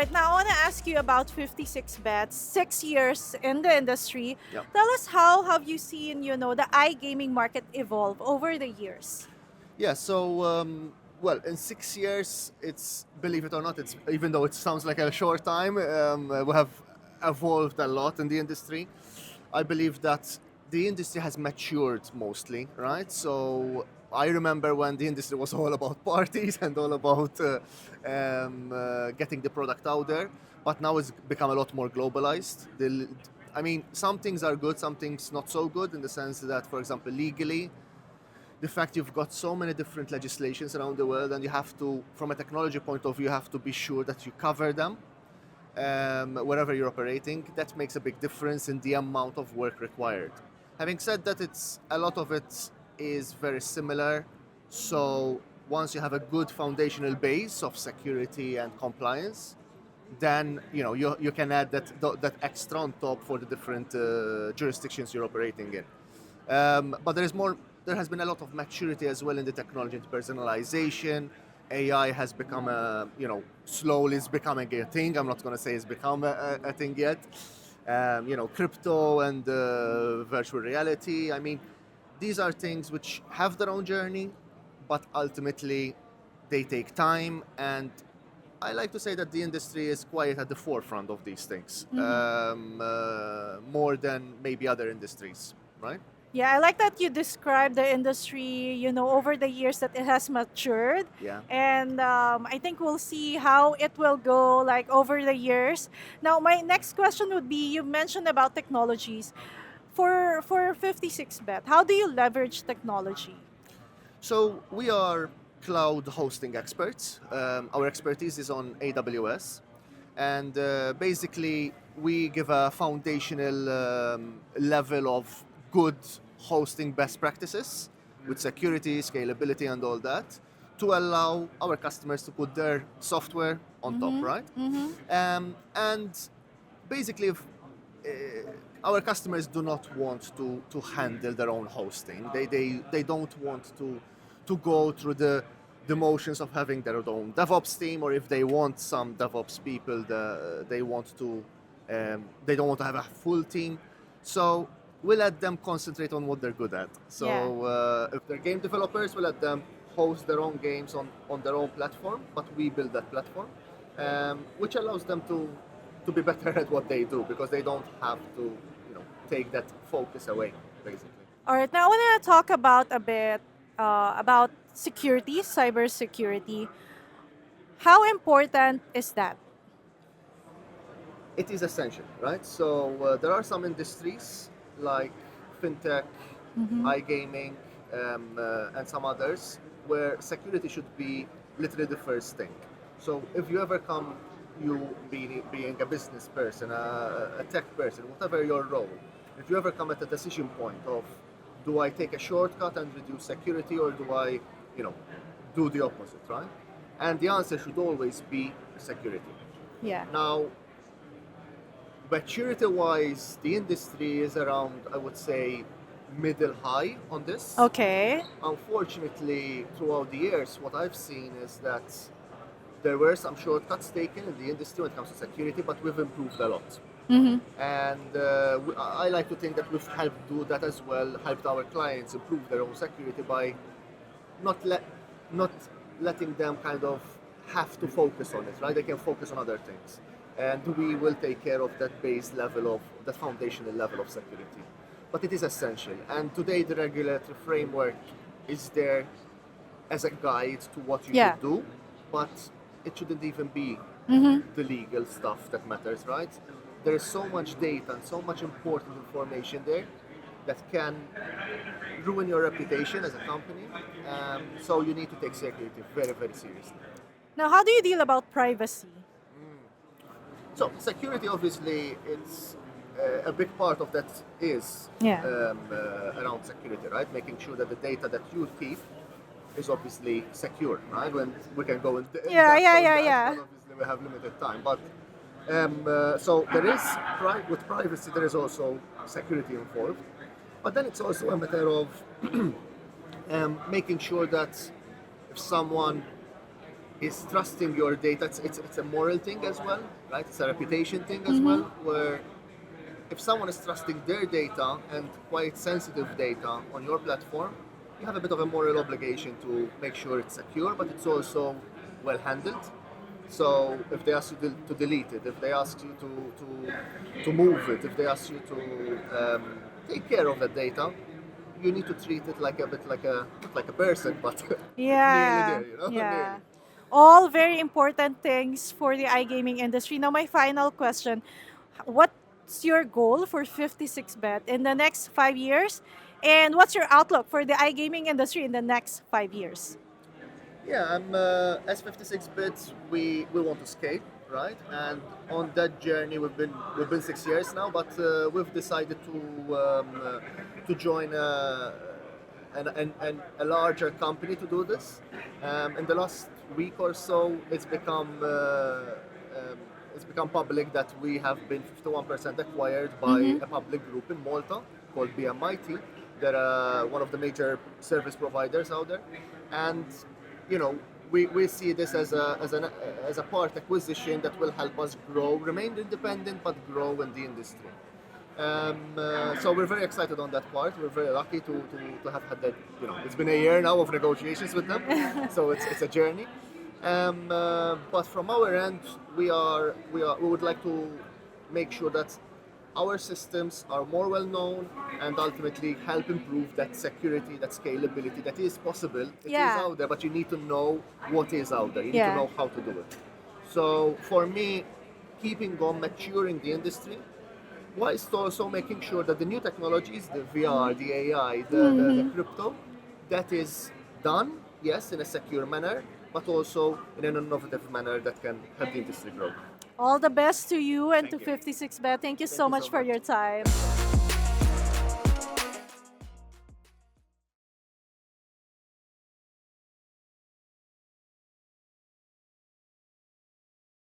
right, now I want to ask you about 56 bets, 6 years in the industry. Yep. Tell us, how have you seen, the iGaming market evolve over the years? Yeah, so, well, in 6 years, it's, believe it or not, it's, even though it sounds like a short time, we have evolved a lot in the industry. I believe that the industry has matured mostly, right? So I remember when the industry was all about parties and all about getting the product out there, but now it's become a lot more globalized. I mean, some things are good, some things not so good, in the sense that, for example, legally, the fact you've got so many different legislations around the world, and you have to, from a technology point of view, you have to be sure that you cover them wherever you're operating. That makes a big difference in the amount of work required. Having said that, a lot of it is very similar. So once you have a good foundational base of security and compliance, then you can add that extra on top for the different jurisdictions you're operating in. But there has been a lot of maturity as well in the technology and personalization. AI has become slowly is becoming a thing. I'm not going to say it's become a thing yet. Crypto and virtual reality. I mean, these are things which have their own journey, but ultimately they take time. And I like to say that the industry is quite at the forefront of these things, more than maybe other industries, right? Yeah, I like that you described the industry, over the years that it has matured. Yeah. And I think we'll see how it will go like over the years. Now, my next question would be, you mentioned about technologies. For 56 bet, how do you leverage technology? So we are cloud hosting experts. Our expertise is on AWS, and basically we give a foundational level of good hosting best practices with security, scalability, and all that, to allow our customers to put their software on top, right? And basically, if our customers do not want to handle their own hosting. They don't want to go through the motions of having their own DevOps team, or if they want some DevOps people, they don't want to have a full team. So we let them concentrate on what they're good at. So if they're game developers, we let them host their own games on their own platform, but we build that platform, which allows them to be better at what they do, because they don't have to take that focus away, basically. All right, now I want to talk about a bit about security, cybersecurity. How important is that? It is essential, right? So there are some industries like fintech, iGaming, and some others where security should be literally the first thing. So if you ever come, you being a business person, a tech person, whatever your role, if you ever come at a decision point of, do I take a shortcut and reduce security, or do I, do the opposite, right? And the answer should always be security. Yeah. Now, maturity-wise, the industry is around, I would say, middle high on this. Okay. Unfortunately, throughout the years, what I've seen is that there were some shortcuts taken in the industry when it comes to security, but we've improved a lot. And I like to think that we've helped do that as well, helped our clients improve their own security by not letting them kind of have to focus on it, right? They can focus on other things. And we will take care of that base level, of that foundational level of security. But it is essential. And today the regulatory framework is there as a guide to what you should do, but it shouldn't even be the legal stuff that matters, right? There is so much data and so much important information there that can ruin your reputation as a company. So you need to take security very, very seriously. Now, how do you deal about privacy? So security, obviously, it's a big part of that is around security, right? Making sure that the data that you keep is obviously secure, right? When we can go into but obviously we have limited time. But so there is with privacy, there is also security involved. But then it's also a matter of making sure that if someone is trusting your data. It's a moral thing as well, right? It's a reputation thing as well, where if someone is trusting their data and quite sensitive data on your platform, you have a bit of a moral obligation to make sure it's secure, but it's also well handled. So if they ask you to delete it, if they ask you to move it, if they ask you to take care of the data, you need to treat it like a bit like a not like a person, but nearly Yeah, there, you know, yeah. nearly. All very important things for the iGaming industry. Now, my final question: what's your goal for 56bet in the next 5 years, and what's your outlook for the iGaming industry in the next 5 years? Yeah, as 56 bits, we want to scale, right? And on that journey, we've been 6 years now, but we've decided to join a larger company to do this. In the last week or so, it's become public that we have been 51% acquired by a public group in Malta called BMT. They're one of the major service providers out there, and we see this as a part acquisition that will help us grow, remain independent, but grow in the industry. So we're very excited on that part. We're very lucky to have had that. It's been a year now of negotiations with them, so it's a journey. But from our end, we would like to make sure that our systems are more well known and ultimately help improve that security, that scalability that is possible. It is Yeah. out there, but you need to know what is out there. You need Yeah. to know how to do it. So for me, keeping on maturing the industry, whilst also making sure that the new technologies, the VR, the AI, the crypto, that is done, yes, in a secure manner, but also in an innovative manner that can help the industry grow. All the best to you and to Thank you. 56bet. Thank you Thank so you much so for much. your time.